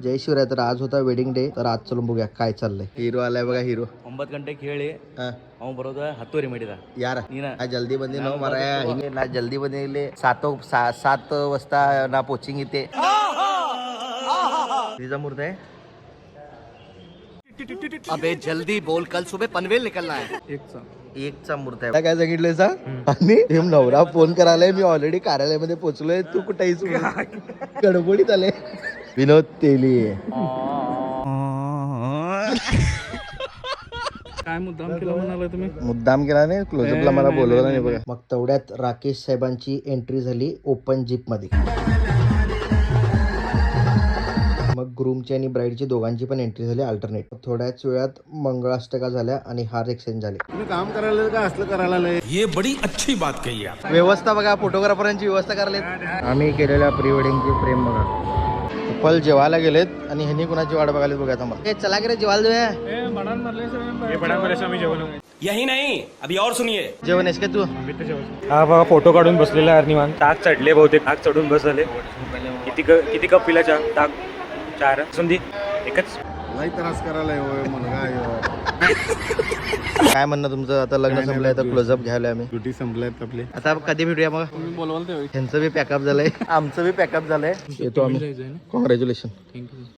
जय शिवराय. तर आज होता वेडिंग डे. तर आज चलून बघूया काय चाललंय. हिरो आलाय बघा हिरो. 9 ಗಂಟೆಗೆ ಹೇಳಿ ಅವನು ಬರೋದು 10 ಮಾಡಿದ यार ना जल्दी बंदी न मराया ना जल्दी बंदी 7 वाजता ना पोचिंग इथे तिचा मुहूर्त आहे. अबे जल्दी बोल, कल सुबह पनवेल निकलना है. एकचा मुहूर्त आहे. काय सांगितलंय सा आणि हे नवरा फोन करायलाय. मी ऑलरेडी कार्यालयामध्ये पोहोचलोय. तू कुठेही गडबडीत आले. विनोद तेली काय मुद्दाम केला म्हणाला तुम्ही? मुद्दाम केला नाही. क्लोजअपला मला बोलवलं नाही बघा. मग तेवढ्यात राकेश साहेबांची एंट्री झाली ओपन जीप मध्ये. मग ग्रूमची आणि ब्राईडची दोघांची पण एंट्री झाली अल्टरनेट. थोड्याच वेळात मंगळाष्टका झाल्या आणि हार एक्सचेंज झाले. तुम्ही काम करायला का असलं करायला? ये बड़ी अच्छी बात कही आप. व्यवस्था बघा, फोटोग्राफरांची व्यवस्था करायला. आम्ही केलेल्या प्री वेडिंगची प्रेम बघा. कपल जेवायला गेलेत आणि ह्यांनी कुणाची वाट बघायला बघा. थांबा चला की जेवायला जाऊया. यही नहीं अभी और सुनिए. जेवण आहेस का तू? हा बघा फोटो काढून बसलेला आहे निवांत. ताक चढले बहुतेक. ताक चढून बसले. किती कप पिला चहा? ताक 4 संधी एकच. लई त्रास करायला मुलगा. काय म्हणणं तुमचं? आता लग्न संपलंय तर क्लोजअप घ्यायला आम्ही. ड्युटी संपल्यात आपले. आता कधी भेटूया मग? तुम्ही बोलवाल ते. त्यांचं बी पॅकअप झालंय, आमचं बी पॅकअप झालंय. येतो आम्ही. कॉंग्रॅच्युलेशन. थँक्यू.